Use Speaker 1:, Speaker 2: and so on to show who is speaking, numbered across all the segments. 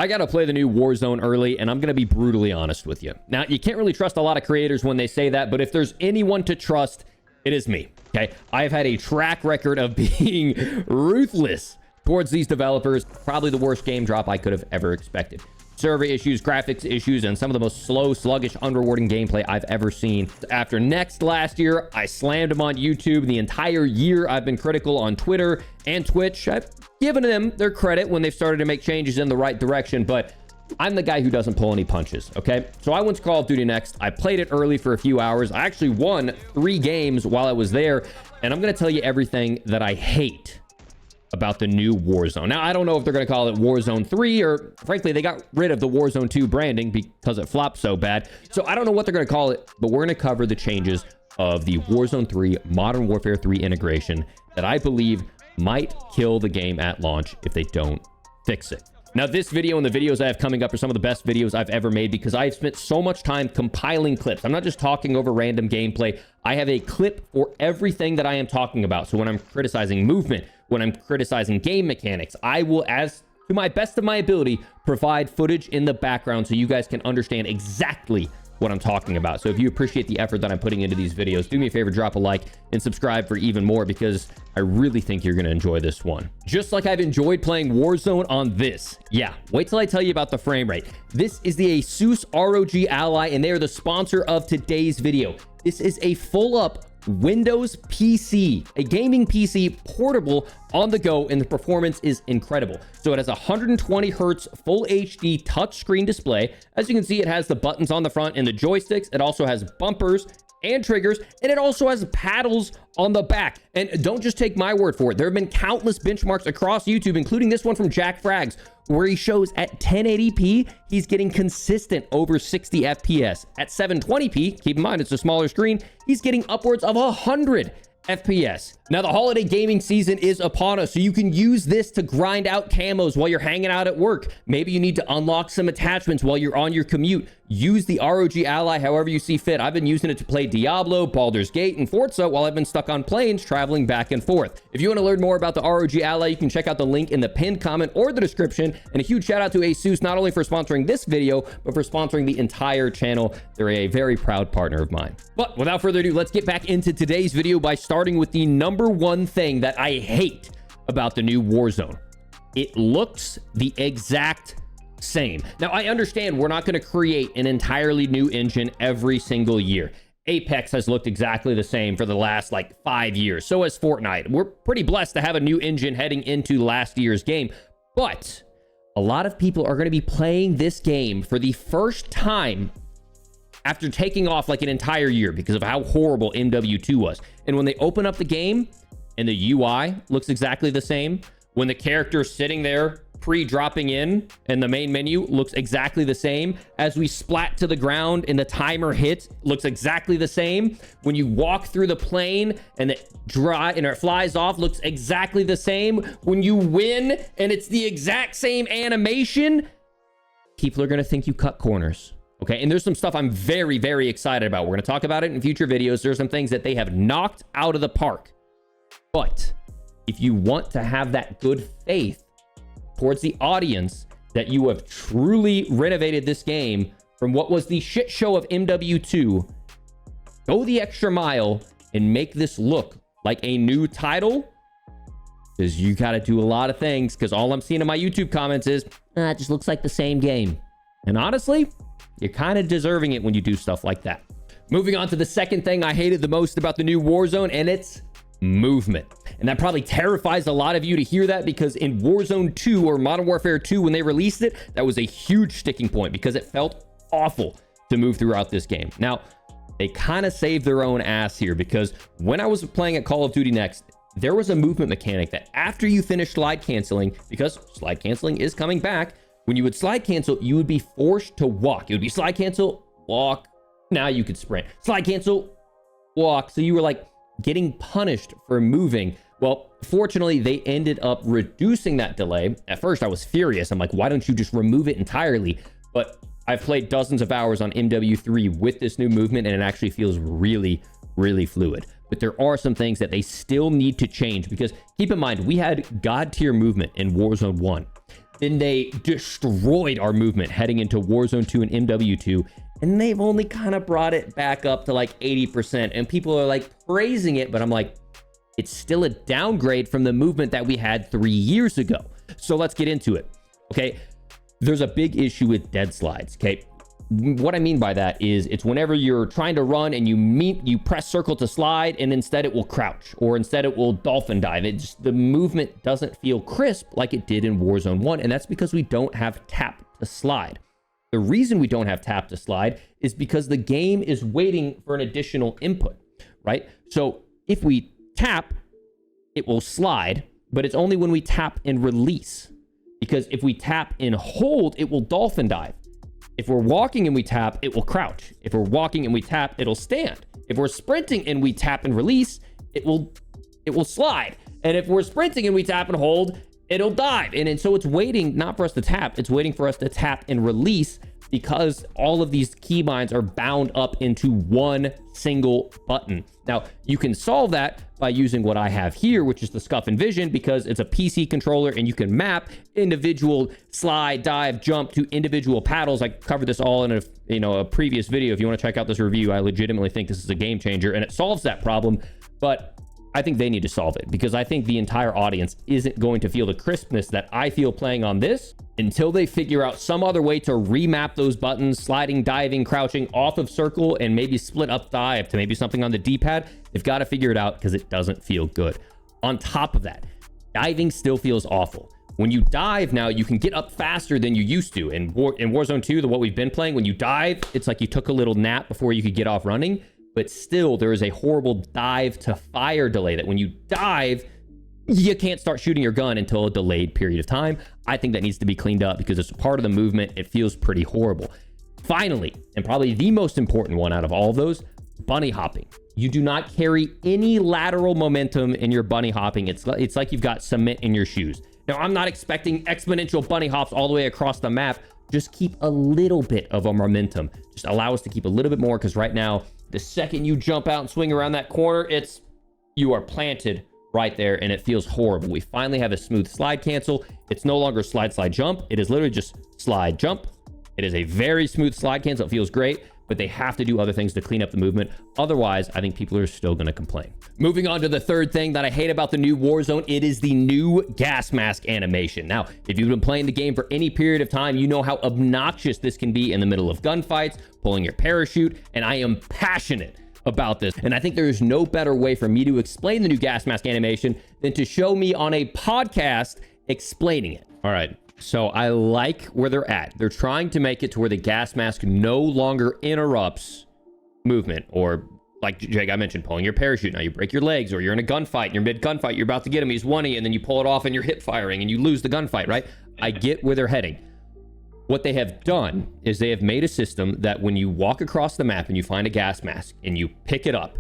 Speaker 1: I got to play the new Warzone early, and I'm going to be brutally honest with you. Now, you can't really trust a lot of creators when they say that, but if there's anyone to trust, it is me, okay? I've had a track record of being ruthless towards these developers. Probably the worst game drop I could have ever expected. Server issues, graphics issues, and some of the most slow, sluggish, unrewarding gameplay I've ever seen. After Next last year, I slammed him on YouTube. The entire year, I've been critical on Twitter and Twitch. I've given them their credit when they've started to make changes in the right direction, but I'm the guy who doesn't pull any punches, okay? So I went to Call of Duty Next. I played it early for a few hours. I actually won 3 games while I was there, and I'm going to tell you everything that I hate about the new Warzone. Now, I don't know if they're going to call it Warzone 3, or frankly, they got rid of the Warzone 2 branding because it flopped so bad. So I don't know what they're going to call it, but we're going to cover the changes of the Warzone 3 Modern Warfare 3 integration that I believe might kill the game at launch if they don't fix it. Now, this video and the videos I have coming up are some of the best videos I've ever made because I've spent so much time compiling clips. I'm not just talking over random gameplay. I have a clip for everything that I am talking about. So when I'm criticizing movement, when I'm criticizing game mechanics, I will, as to my best of my ability, provide footage in the background so you guys can understand exactly what I'm talking about. So if you appreciate the effort that I'm putting into these videos, do me a favor, drop a like and subscribe for even more because I really think you're going to enjoy this one. Just like I've enjoyed playing Warzone on this. Yeah, wait till I tell you about the frame rate. This is the Asus ROG Ally, and they are the sponsor of today's video. This is a full-up Windows PC, a gaming PC, portable, on the go, and the performance is incredible. So it has a 120 hertz full HD touchscreen display. As you can see, it has the buttons on the front and the joysticks. It also has bumpers and triggers, and it also has paddles on the back. And don't just take my word for it. There have been countless benchmarks across YouTube, including this one from Jack Frags, where he shows at 1080p, he's getting consistent over 60 FPS. At 720p, keep in mind, it's a smaller screen, he's getting upwards of 100 FPS. Now, the holiday gaming season is upon us, so you can use this to grind out camos while you're hanging out at work. Maybe you need to unlock some attachments while you're on your commute. Use the ROG Ally however you see fit. I've been using it to play Diablo, Baldur's Gate, and Forza while I've been stuck on planes traveling back and forth. If you want to learn more about the ROG Ally, you can check out the link in the pinned comment or the description. And a huge shout out to Asus, not only for sponsoring this video, but for sponsoring the entire channel. They're a very proud partner of mine. But without further ado, let's get back into today's video by starting with the number one thing that I hate about the new Warzone. It looks the exact same. Now, I understand we're not going to create an entirely new engine every single year. Apex has looked exactly the same for the last 5 years. So has Fortnite. We're pretty blessed to have a new engine heading into last year's game. But a lot of people are going to be playing this game for the first time after taking off an entire year because of how horrible MW2 was. And when they open up the game and the UI looks exactly the same, when the character's sitting there pre-dropping in and the main menu looks exactly the same, as we splat to the ground and the timer hits, looks exactly the same, when you walk through the plane and it flies off, looks exactly the same, when you win and it's the exact same animation, people are going to think you cut corners. Okay, and there's some stuff I'm very, very excited about. We're going to talk about it in future videos. There's some things that they have knocked out of the park. But if you want to have that good faith towards the audience that you have truly renovated this game from what was the shit show of MW2, go the extra mile and make this look like a new title, because you got to do a lot of things, because all I'm seeing in my YouTube comments is, it just looks like the same game. And honestly, you're kind of deserving it when you do stuff like that. Moving on to the second thing I hated the most about the new Warzone, and it's movement. And that probably terrifies a lot of you to hear that, because in Warzone 2 or Modern Warfare 2, when they released it, that was a huge sticking point because it felt awful to move throughout this game. Now, they kind of saved their own ass here, because when I was playing at Call of Duty Next, there was a movement mechanic that after you finish slide canceling, because slide canceling is coming back, when you would slide cancel, you would be forced to walk. It would be slide cancel, walk. Now you could sprint. Slide cancel, walk. So you were getting punished for moving. Well, fortunately, they ended up reducing that delay. At first, I was furious. I'm like, why don't you just remove it entirely? But I've played dozens of hours on MW3 with this new movement, and it actually feels really, really fluid. But there are some things that they still need to change, because keep in mind, we had God tier movement in Warzone 1. Then they destroyed our movement heading into Warzone 2 and MW2. And they've only kind of brought it back up to like 80%. And people are like praising it, but I'm like, it's still a downgrade from the movement that we had 3 years ago. So let's get into it. Okay. There's a big issue with dead slides. Okay. What I mean by that is it's whenever you're trying to run and you press circle to slide, and instead it will crouch, or instead it will dolphin dive. The movement doesn't feel crisp like it did in Warzone 1. And that's because we don't have tap to slide. The reason we don't have tap to slide is because the game is waiting for an additional input, right? So if we tap, it will slide, but it's only when we tap and release. Because if we tap and hold, it will dolphin dive. If we're walking and we tap, it will crouch. If we're walking and we tap, it'll stand. If we're sprinting and we tap and release, it will slide. And if we're sprinting and we tap and hold, it'll dive. And so it's waiting not for us to tap, it's waiting for us to tap and release, because all of these keybinds are bound up into one single button. Now, you can solve that by using what I have here, which is the Scuff and Vision, because it's a PC controller and you can map individual slide, dive, jump to individual paddles. I covered this all in a previous video. If you want to check out this review, I legitimately think this is a game changer and it solves that problem. But I think they need to solve it, because I think the entire audience isn't going to feel the crispness that I feel playing on this until they figure out some other way to remap those buttons, sliding, diving, crouching off of circle, and maybe split up dive to maybe something on the D-pad. They've got to figure it out, because it doesn't feel good. On top of that, diving still feels awful. When you dive now, you can get up faster than you used to. In Warzone 2, what we've been playing, when you dive, it's like you took a little nap before you could get off running. But still, there is a horrible dive to fire delay that when you dive, you can't start shooting your gun until a delayed period of time. I think that needs to be cleaned up, because it's part of the movement. It feels pretty horrible. Finally, and probably the most important one out of all of those, bunny hopping. You do not carry any lateral momentum in your bunny hopping. It's like you've got cement in your shoes. Now, I'm not expecting exponential bunny hops all the way across the map. Just keep a little bit of a momentum. Just allow us to keep a little bit more, because right now, the second you jump out and swing around that corner, you are planted right there, and it feels horrible. We finally have a smooth slide cancel. It's no longer slide, jump. It is literally just slide, jump. It is a very smooth slide cancel. It feels great, but they have to do other things to clean up the movement. Otherwise, I think people are still going to complain. Moving on to the third thing that I hate about the new Warzone, it is the new gas mask animation. Now, if you've been playing the game for any period of time, you know how obnoxious this can be in the middle of gunfights, pulling your parachute, and I am passionate about this. And I think there is no better way for me to explain the new gas mask animation than to show me on a podcast explaining it. All right. So I like where they're at. They're trying to make it to where the gas mask no longer interrupts movement, or like Jake, I mentioned, pulling your parachute. Now you break your legs, or you're in a gunfight, and you're mid gunfight, you're about to get him, he's 1E, and then you pull it off and you're hip firing and you lose the gunfight, right? I get where they're heading. What they have done is they have made a system that when you walk across the map and you find a gas mask and you pick it up,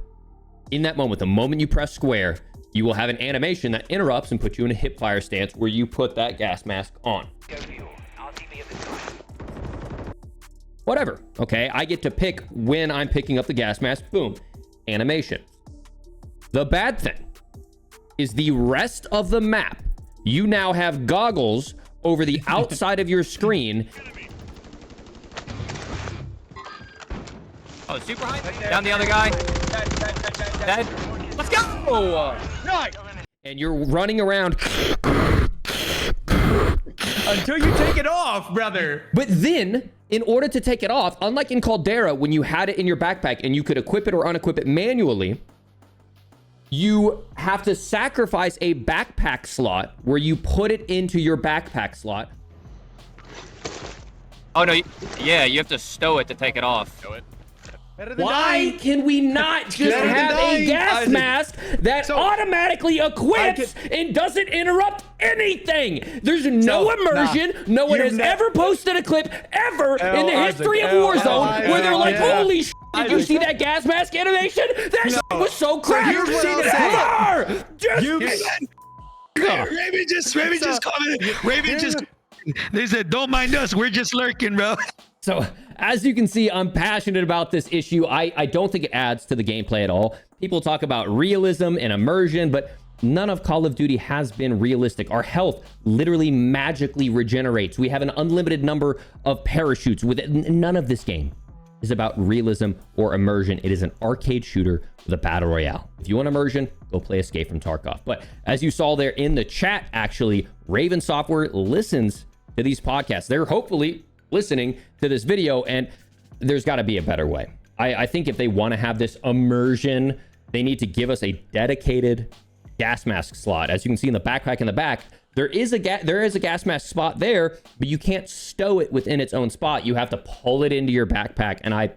Speaker 1: in that moment, the moment you press square, you will have an animation that interrupts and puts you in a hip fire stance where you put that gas mask on. Whatever, okay? I get to pick when I'm picking up the gas mask, boom, animation. The bad thing is the rest of the map, you now have goggles over the outside of your screen.
Speaker 2: Oh, super high. Down the other guy. Dead. Let's go! Nice.
Speaker 1: And you're running around
Speaker 2: until you take it off, brother.
Speaker 1: But then, in order to take it off, unlike in Caldera, when you had it in your backpack and you could equip it or unequip it manually, you have to sacrifice a backpack slot where you put it into your backpack slot.
Speaker 2: Oh, no. Yeah, you have to stow it to take it off. Stow it.
Speaker 1: Why can we not just have a gas mask that automatically equips and doesn't interrupt anything? There's no immersion. No one has ever posted a clip ever in the history of Warzone where they're like, holy shit, did you see that gas mask animation? That shit was so cracked.
Speaker 3: Raven just commented. Raven just, they said, don't mind us. We're just lurking, bro.
Speaker 1: So as you can see, I'm passionate about this issue. I don't think it adds to the gameplay at all. People talk about realism and immersion, but none of Call of Duty has been realistic. Our health literally magically regenerates. We have an unlimited number of parachutes. None of this game is about realism or immersion. It is an arcade shooter with a battle royale. If you want immersion, go play Escape from Tarkov. But as you saw there in the chat, actually, Raven Software listens to these podcasts. They're hopefully listening to this video, and there's got to be a better way. I think if they want to have this immersion, they need to give us a dedicated gas mask slot. As you can see in the backpack in the back, there is a gas mask spot there, but you can't stow it within its own spot. You have to pull it into your backpack, and I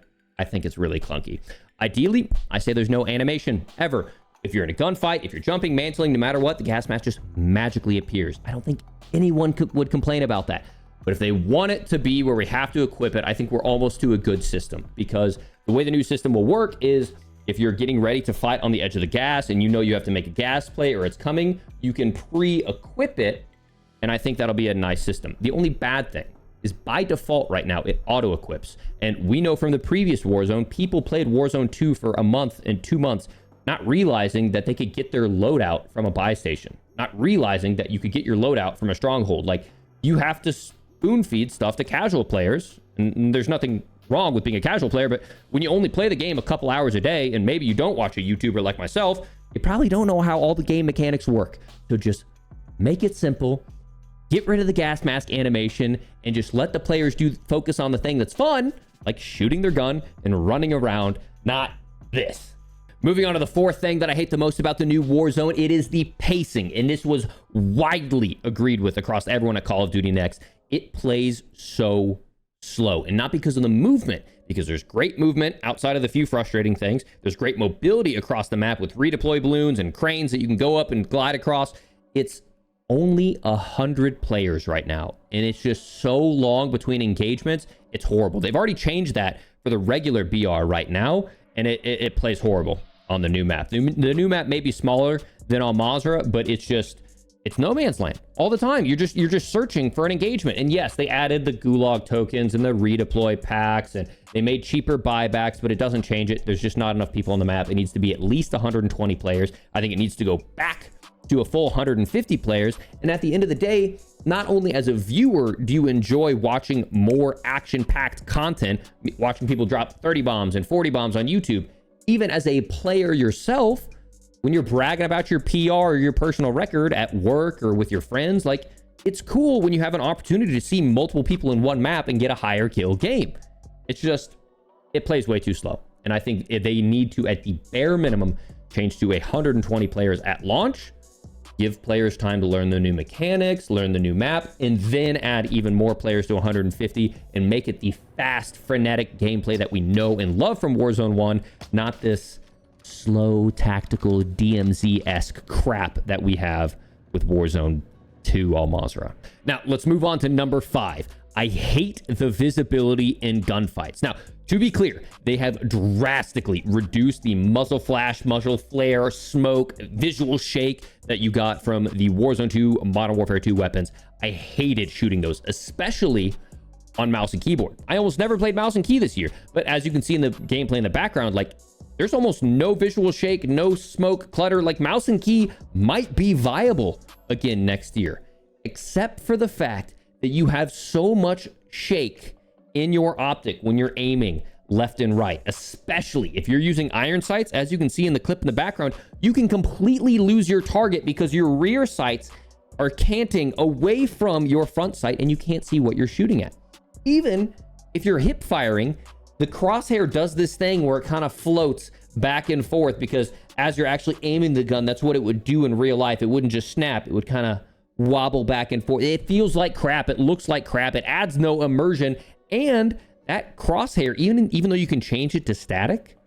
Speaker 1: think it's really clunky. Ideally, I say there's no animation ever. If you're in a gunfight, if you're jumping, mantling, no matter what, the gas mask just magically appears. I don't think anyone would complain about that. But if they want it to be where we have to equip it, I think we're almost to a good system, because the way the new system will work is if you're getting ready to fight on the edge of the gas and you know you have to make a gas play or it's coming, you can pre-equip it. And I think that'll be a nice system. The only bad thing is by default right now, it auto-equips. And we know from the previous Warzone, people played Warzone 2 for a month and 2 months, not realizing that they could get their loadout from a buy station, not realizing that you could get your loadout from a stronghold. Like, you have to spoon feed stuff to casual players, and there's nothing wrong with being a casual player, but when you only play the game a couple hours a day and maybe you don't watch a YouTuber like myself, you probably don't know how all the game mechanics work. So just make it simple, get rid of the gas mask animation, and just let the players focus on the thing that's fun, like shooting their gun and running around, not this. Moving on to the fourth thing that I hate the most about the new Warzone, it is the pacing, and this was widely agreed with across everyone at Call of Duty Next. It plays so slow, and not because of the movement, because there's great movement outside of the few frustrating things. There's great mobility across the map with redeploy balloons and cranes that you can go up and glide across. It's only 100 players right now, and it's just so long between engagements. It's horrible. They've already changed that for the regular BR right now, and it plays horrible on the new map. The new map may be smaller than on Mazra, but it's no man's land all the time. You're just searching for an engagement. And yes, they added the gulag tokens and the redeploy packs, and they made cheaper buybacks, but it doesn't change it. There's just not enough people on the map. It needs to be at least 120 players. I think it needs to go back to a full 150 players. And at the end of the day, not only as a viewer do you enjoy watching more action-packed content, watching people drop 30 bombs and 40 bombs on YouTube, even as a player yourself, when you're bragging about your PR or your personal record at work or with your friends, like, it's cool when you have an opportunity to see multiple people in one map and get a higher kill game. It's just, it plays way too slow. And I think they need to, at the bare minimum, change to 120 players at launch, give players time to learn the new mechanics, learn the new map, and then add even more players to 150 and make it the fast, frenetic gameplay that we know and love from Warzone 1, not this slow, tactical, DMZ-esque crap that we have with Warzone 2 Al Mazrah. Now, let's move on to number 5. I hate the visibility in gunfights. Now, to be clear, they have drastically reduced the muzzle flash, muzzle flare, smoke, visual shake that you got from the Warzone 2 Modern Warfare 2 weapons. I hated shooting those, especially on mouse and keyboard. I almost never played mouse and key this year, but as you can see in the gameplay in the background, like, there's almost no visual shake, no smoke clutter. Like, mouse and key might be viable again next year, except for the fact that you have so much shake in your optic when you're aiming left and right, especially if you're using iron sights. As you can see in the clip in the background, you can completely lose your target because your rear sights are canting away from your front sight and you can't see what you're shooting at. Even if you're hip firing, the crosshair does this thing where it kind of floats back and forth, because as you're actually aiming the gun, that's what it would do in real life. It wouldn't just snap. It would kind of wobble back and forth. It feels like crap. It looks like crap. It adds no immersion. And that crosshair, even though you can change it to static,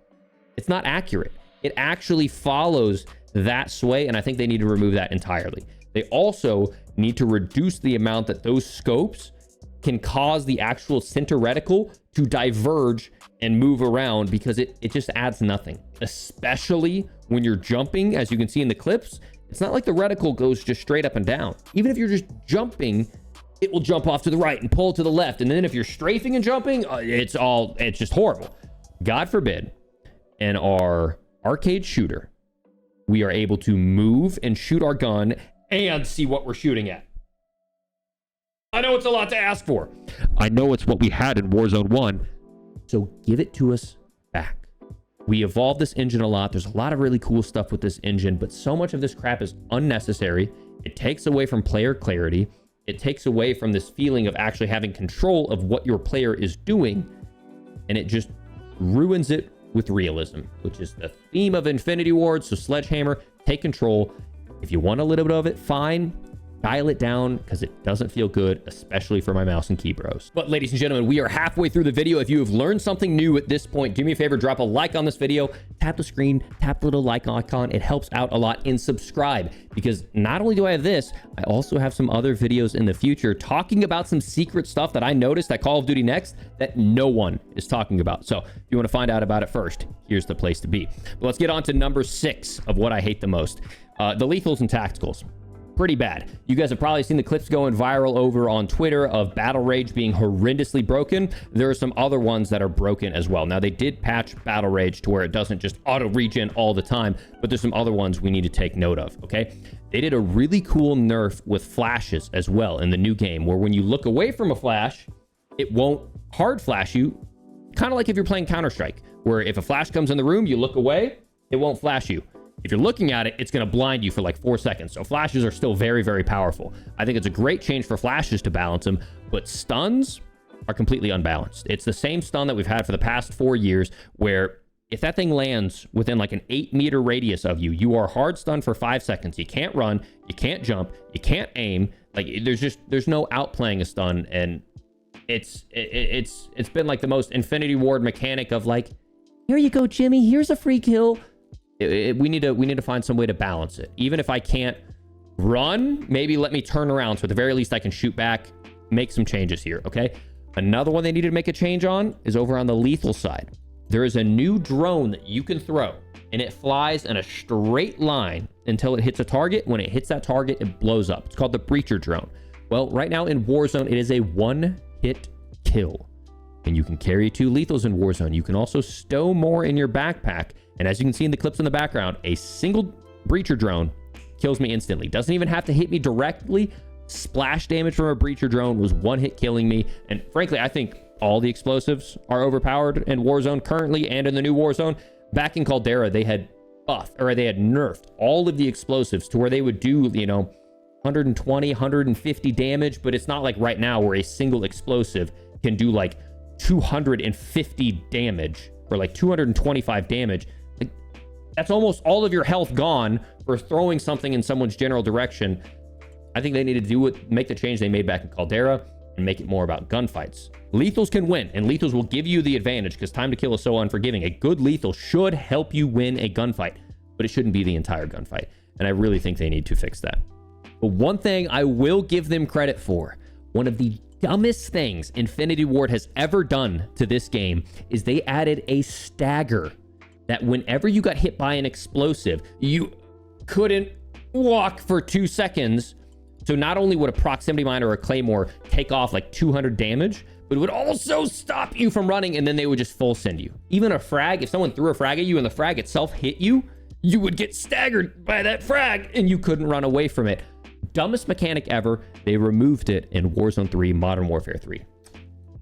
Speaker 1: it's not accurate. It actually follows that sway, and I think they need to remove that entirely. They also need to reduce the amount that those scopes can cause the actual center reticle to diverge and move around, because it just adds nothing, especially when you're jumping. As you can see in the clips, it's not like the reticle goes just straight up and down. Even if you're just jumping, it will jump off to the right and pull to the left. And then if you're strafing and jumping, it's just horrible. God forbid in our arcade shooter we are able to move and shoot our gun and see what we're shooting at. I know it's a lot to ask for. I know it's what we had in Warzone 1. So give it to us back. We evolved this engine a lot. There's a lot of really cool stuff with this engine, but so much of this crap is unnecessary. It takes away from player clarity. It takes away from this feeling of actually having control of what your player is doing. And it just ruins it with realism, which is the theme of Infinity Ward. So Sledgehammer, take control. If you want a little bit of it, fine. Dial it down because it doesn't feel good, especially for my mouse and key bros. But ladies and gentlemen, we are halfway through the video. If you have learned something new at this point, do me a favor, drop a like on this video, tap the screen, tap the little like icon. It helps out a lot, and subscribe, because not only do I have this, I also have some other videos in the future talking about some secret stuff that I noticed at Call of Duty Next that no one is talking about. So if you want to find out about it first, here's the place to be. But let's get on to number 6 of what I hate the most. The lethals and tacticals. Pretty bad. You guys have probably seen the clips going viral over on Twitter of Battle Rage being horrendously broken. There are some other ones that are broken as well. Now, they did patch Battle Rage to where it doesn't just auto regen all the time, but there's some other ones we need to take note of, okay? They did a really cool nerf with flashes as well in the new game, where when you look away from a flash, it won't hard flash you, kind of like if you're playing Counter-Strike, where if a flash comes in the room, you look away, it won't flash you. If you're looking at it, it's going to blind you for like 4 seconds. So flashes are still very, very powerful. I think it's a great change for flashes to balance them, but stuns are completely unbalanced. It's the same stun that we've had for the past 4 years, where if that thing lands within like an 8-meter radius of you, you are hard stunned for 5 seconds. You can't run, you can't jump, you can't aim. Like there's no outplaying a stun, and it's been like the most Infinity Ward mechanic of like, here you go, Jimmy, here's a free kill. We need to find some way to balance it. Even if I can't run, maybe let me turn around so at the very least I can shoot back, make some changes here, okay? Another one they needed to make a change on is over on the lethal side. There is a new drone that you can throw, and it flies in a straight line until it hits a target. When it hits that target, it blows up. It's called the Breacher drone. Well, right now in Warzone, it is a one-hit kill. And you can carry 2 lethals in Warzone. You can also stow more in your backpack. And as you can see in the clips in the background, a single breacher drone kills me instantly. Doesn't even have to hit me directly. Splash damage from a breacher drone was one hit killing me. And frankly, I think all the explosives are overpowered in Warzone currently and in the new Warzone. Back in Caldera, they had nerfed all of the explosives to where they would do, 120, 150 damage. But it's not like right now where a single explosive can do like 250 damage or like 225 damage. Like, that's almost all of your health gone for throwing something in someone's general direction. I think they need to make the change they made back in Caldera and make it more about gunfights. Lethals can win, and lethals will give you the advantage because time to kill is so unforgiving. A good lethal should help you win a gunfight, but it shouldn't be the entire gunfight. And I really think they need to fix that. But one thing I will give them credit for, one of the dumbest things Infinity Ward has ever done to this game, is they added a stagger that whenever you got hit by an explosive, you couldn't walk for 2 seconds. So not only would a proximity mine or a claymore take off like 200 damage, but it would also stop you from running, and then they would just full send you. Even a frag, if someone threw a frag at you and the frag itself hit you, you would get staggered by that frag and you couldn't run away from it. Dumbest mechanic ever. They removed it in Warzone 3, Modern Warfare 3.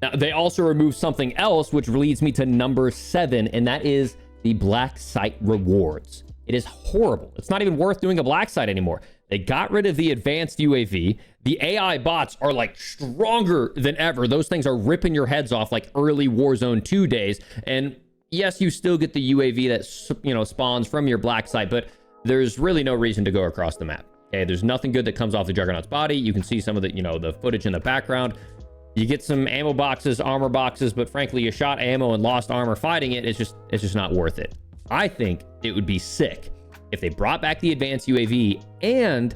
Speaker 1: Now, they also removed something else, which leads me to number 7, and that is the black site rewards. It is horrible. It's not even worth doing a black site anymore. They got rid of the advanced UAV. The AI bots are like stronger than ever. Those things are ripping your heads off like early Warzone 2 days. And yes, you still get the UAV that, spawns from your black site, but there's really no reason to go across the map. Okay, there's nothing good that comes off the Juggernaut's body. You can see some of the, the footage in the background. You get some ammo boxes, armor boxes, but frankly, you shot ammo and lost armor fighting it. It's just not worth it. I think it would be sick if they brought back the advanced UAV and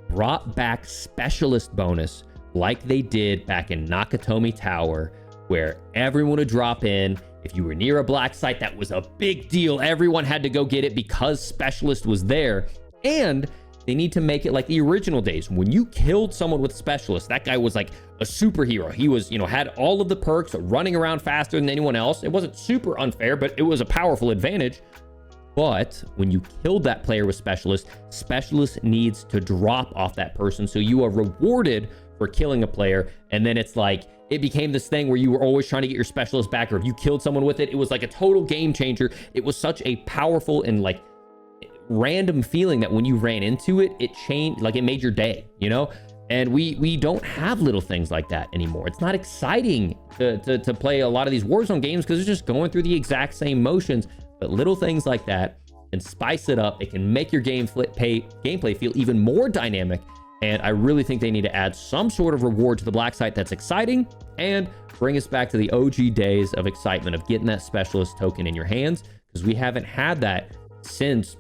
Speaker 1: brought back specialist bonus like they did back in Nakatomi Tower, where everyone would drop in. If you were near a black site, that was a big deal. Everyone had to go get it because specialist was there. And they need to make it like the original days. When you killed someone with specialist, that guy was like a superhero. He was, had all of the perks, running around faster than anyone else. It wasn't super unfair, but it was a powerful advantage. But when you killed that player with specialist, specialist needs to drop off that person. So you are rewarded for killing a player. And then it's like, it became this thing where you were always trying to get your specialist back, or if you killed someone with it, it was like a total game changer. It was such a powerful and like random feeling that when you ran into it, it changed, like it made your day, you know? And we don't have little things like that anymore. It's not exciting to play a lot of these Warzone games because it's just going through the exact same motions. But little things like that can spice it up. It can make your gameplay feel even more dynamic. And I really think they need to add some sort of reward to the black site that's exciting and bring us back to the OG days of excitement of getting that specialist token in your hands, because we haven't had that since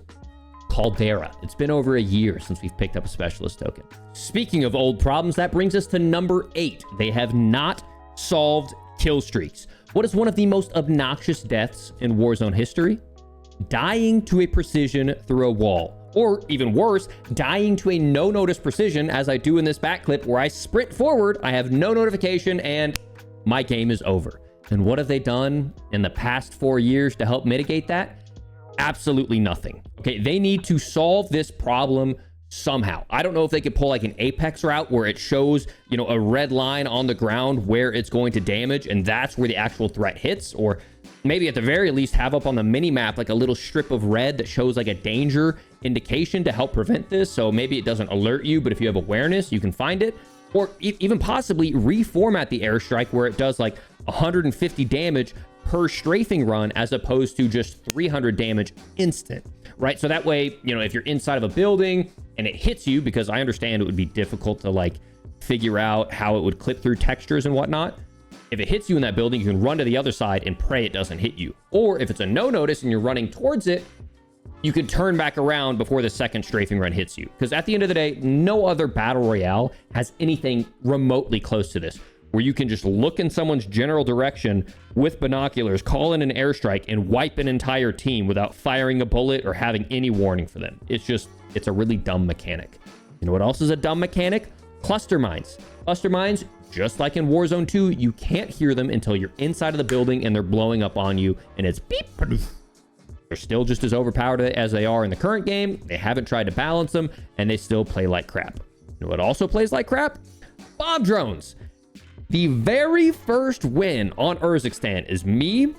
Speaker 1: Caldera. It's been over a year since we've picked up a specialist token. Speaking of old problems, that brings us to number 8. They have not solved kill streaks. What is one of the most obnoxious deaths in Warzone history? Dying to a precision through a wall. Or even worse, dying to a no-notice precision, as I do in this back clip where I sprint forward, I have no notification, and my game is over. And what have they done in the past 4 years to help mitigate that? Absolutely nothing. Okay, they need to solve this problem somehow. I don't know if they could pull like an Apex route where it shows, you know, a red line on the ground where it's going to damage, and that's where the actual threat hits, or maybe at the very least have up on the mini map like a little strip of red that shows like a danger indication to help prevent this. So maybe it doesn't alert you, but if you have awareness, you can find it. Or even possibly reformat the airstrike where it does like 150 damage per strafing run as opposed to just 300 damage instant, right? So that way, you know, if you're inside of a building and it hits you, because I understand it would be difficult to like figure out how it would clip through textures and whatnot. If it hits you in that building, you can run to the other side and pray it doesn't hit you. Or if it's a no notice and you're running towards it, you can turn back around before the second strafing run hits you. Because at the end of the day, no other battle royale has anything remotely close to this, where you can just look in someone's general direction with binoculars, call in an airstrike, and wipe an entire team without firing a bullet or having any warning for them. It's a really dumb mechanic. You know what else is a dumb mechanic? Cluster mines. Cluster mines, just like in Warzone 2, you can't hear them until you're inside of the building and they're blowing up on you, and it's beep. They're still just as overpowered as they are in the current game. They haven't tried to balance them, and they still play like crap. You know what also plays like crap? Bomb drones. The very first win on Urzikstan is me,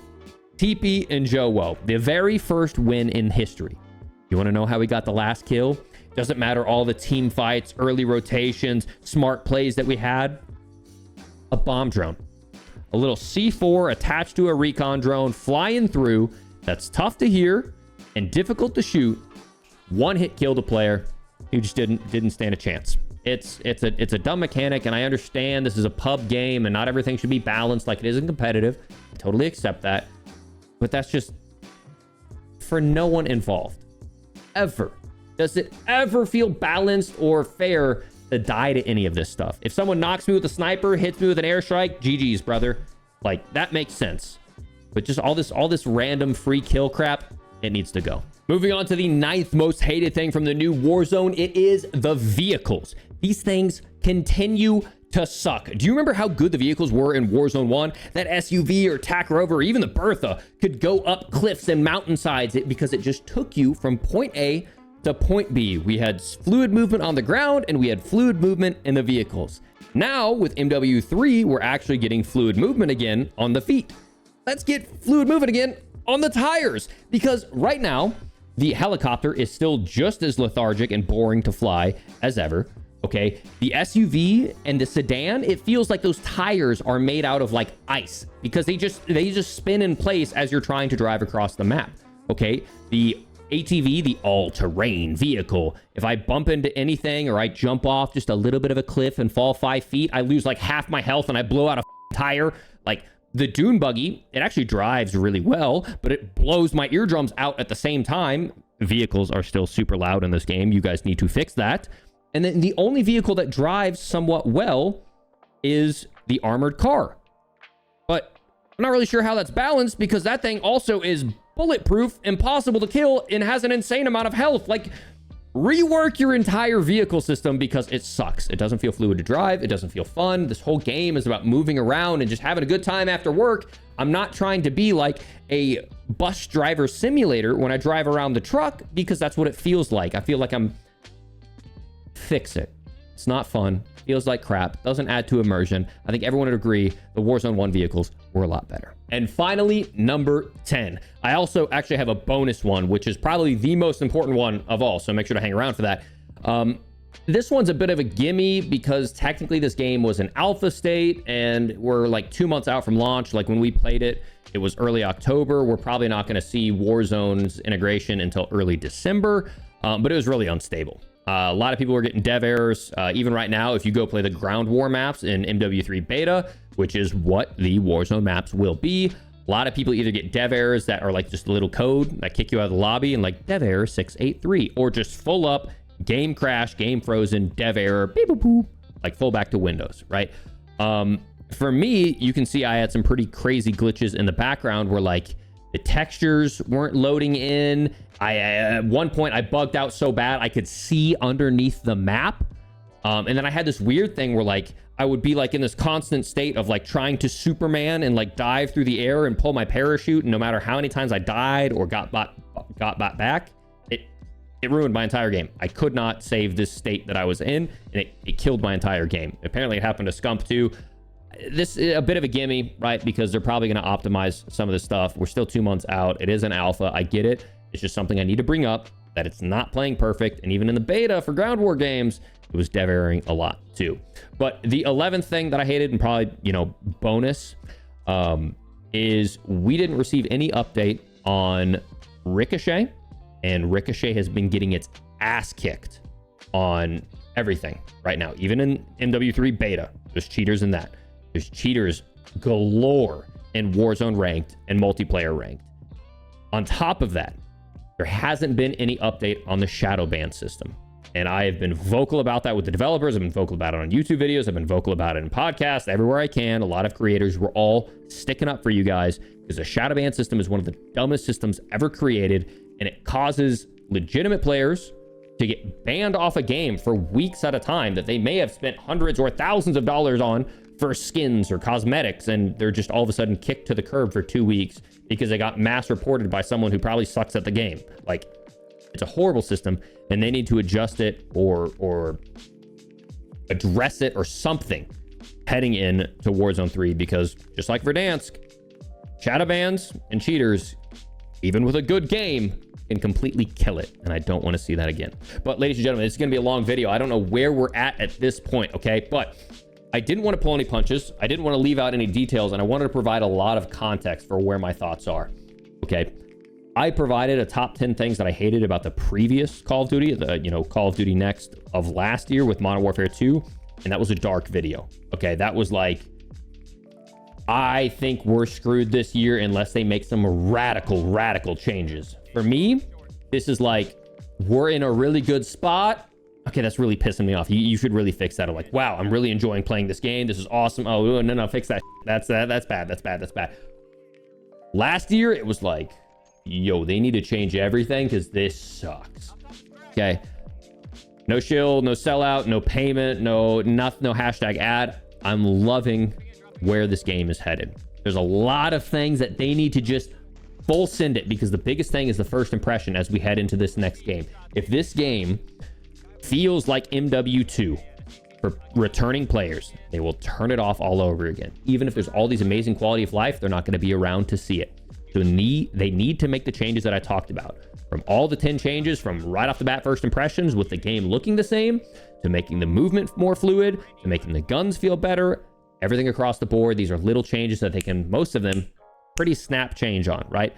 Speaker 1: TP, and Joe. The very first win in history. You want to know how we got the last kill? Doesn't matter all the team fights, early rotations, smart plays that we had. A bomb drone. A little C4 attached to a recon drone flying through. That's tough to hear and difficult to shoot. One hit killed a player who just didn't stand a chance. It's a dumb mechanic, and I understand this is a pub game and not everything should be balanced like it is in competitive. I totally accept that. But that's just for no one involved. Ever. Does it ever feel balanced or fair to die to any of this stuff? If someone knocks me with a sniper, hits me with an airstrike, GG's, brother. Like, that makes sense. But just all this random free kill crap, it needs to go. Moving on to the 9th most hated thing from the new Warzone, it is the vehicles. These things continue to suck. Do you remember how good the vehicles were in Warzone 1? That SUV or TAC Rover or even the Bertha could go up cliffs and mountainsides because it just took you from point A to point B. We had fluid movement on the ground and we had fluid movement in the vehicles. Now with MW3, we're actually getting fluid movement again on the feet. Let's get fluid movement again on the tires, because right now the helicopter is still just as lethargic and boring to fly as ever. Okay, the SUV and the sedan, it feels like those tires are made out of like ice because they just spin in place as you're trying to drive across the map. Okay, the ATV, the all-terrain vehicle, if I bump into anything or I jump off just a little bit of a cliff and fall 5 feet, I lose like half my health and I blow out a tire. Like the dune buggy, it actually drives really well, but it blows my eardrums out at the same time. Vehicles are still super loud in this game. You guys need to fix that. And then the only vehicle that drives somewhat well is the armored car. But I'm not really sure how that's balanced because that thing also is bulletproof, impossible to kill, and has an insane amount of health. Like, rework your entire vehicle system because it sucks. It doesn't feel fluid to drive. It doesn't feel fun. This whole game is about moving around and just having a good time after work. I'm not trying to be like a bus driver simulator when I drive around the truck because that's what it feels like. I feel like I'm... Fix it. It's not fun. Feels like crap. Doesn't add to immersion. I think everyone would agree the Warzone 1 vehicles were a lot better. And finally, number 10. I also actually have a bonus one, which is probably the most important one of all. So make sure to hang around for that. This one's a bit of a gimme because technically this game was an alpha state and we're like 2 months out from launch. Like when we played it, it was early October. We're probably not going to see Warzone's integration until early December, but it was really unstable. A lot of people were getting dev errors. Even right now, if you go play the ground war maps in MW3 beta, which is what the Warzone maps will be, a lot of people either get dev errors that are like just a little code that kick you out of the lobby and like dev error 683, or just full up game crash, game frozen, dev error, beep boop boop, like full back to Windows, right? For me, you can see I had some pretty crazy glitches in the background where like the textures weren't loading in. At one point I bugged out so bad I could see underneath the map. And then I had this weird thing where like I would be like in this constant state of like trying to Superman and like dive through the air and pull my parachute. And no matter how many times I died or got back, it ruined my entire game. I could not save this state that I was in, and it killed my entire game. Apparently it happened to Scump too. This is a bit of a gimme, right? Because they're probably going to optimize some of this stuff. We're still 2 months out. It is an alpha. I get it. It's just something I need to bring up, that it's not playing perfect. And even in the beta for ground war games, it was dev erroring a lot too. But the 11th thing that I hated, and probably, bonus, is we didn't receive any update on Ricochet. And Ricochet has been getting its ass kicked on everything right now. Even in MW3 beta, there's cheaters in that. There's cheaters galore in Warzone ranked and multiplayer ranked. On top of that, there hasn't been any update on the shadow ban system. And I have been vocal about that with the developers. I've been vocal about it on YouTube videos. I've been vocal about it in podcasts, everywhere I can. A lot of creators were all sticking up for you guys because the shadow ban system is one of the dumbest systems ever created. And it causes legitimate players to get banned off a game for weeks at a time that they may have spent hundreds or thousands of dollars on for skins or cosmetics, and they're just all of a sudden kicked to the curb for 2 weeks because they got mass reported by someone who probably sucks at the game. Like, it's a horrible system, and they need to adjust it or address it or something heading in to Warzone 3, because just like Verdansk, shadow bans and cheaters, even with a good game, can completely kill it, and I don't want to see that again. But ladies and gentlemen, it's going to be a long video. I don't know where we're at this point, okay? But I didn't want to pull any punches. I didn't want to leave out any details, and I wanted to provide a lot of context for where my thoughts are, okay? I provided a top 10 things that I hated about the previous Call of Duty, the Call of Duty Next of last year with Modern Warfare 2, and that was a dark video, okay? That was like, I think we're screwed this year unless they make some radical changes. For me, this is like, we're in a really good spot. Okay, that's really pissing me off. You should really fix that. I'm like, wow, I'm really enjoying playing this game. This is awesome. Oh, no, fix that. That's bad. Last year, it was like, yo, they need to change everything because this sucks. Okay. No shield, no sellout, no payment, no hashtag ad. I'm loving where this game is headed. There's a lot of things that they need to just full send it, because the biggest thing is the first impression as we head into this next game. If this game feels like MW2 for returning players, they will turn it off all over again. Even if there's all these amazing quality of life, they're not going to be around to see it. So they need to make the changes that I talked about. From all the 10 changes, from right off the bat first impressions with the game looking the same, to making the movement more fluid, to making the guns feel better, everything across the board. These are little changes that they can, most of them, pretty snap change on, right?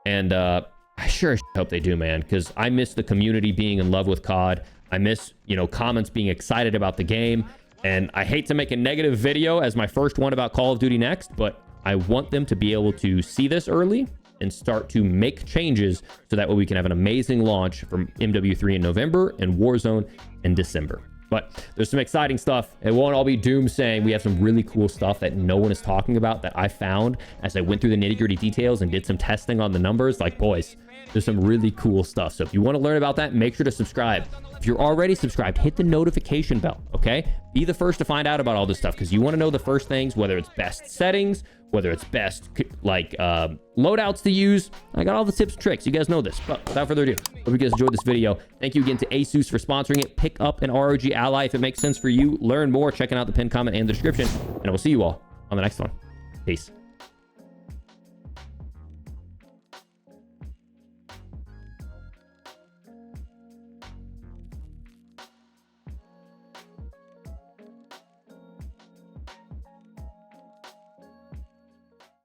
Speaker 1: And I sure hope they do, man, because I miss the community being in love with COD. I miss, comments being excited about the game. And I hate to make a negative video as my first one about Call of Duty Next, but I want them to be able to see this early and start to make changes so that way we can have an amazing launch from MW3 in November and Warzone in December. But there's some exciting stuff. It won't all be doom saying. We have some really cool stuff that no one is talking about that I found as I went through the nitty-gritty details and did some testing on the numbers. Like, boys, there's some really cool stuff. So if you want to learn about that, make sure to subscribe. If you're already subscribed, hit the notification bell, okay? Be the first to find out about all this stuff, because you want to know the first things, whether it's best settings, whether it's best like loadouts to use. I got all the tips and tricks. You guys know this. But without further ado, hope you guys enjoyed this video. Thank you again to Asus for sponsoring it. Pick up an ROG Ally if it makes sense for you. Learn more, checking out the pinned comment and the description. And I will see you all on the next one. Peace.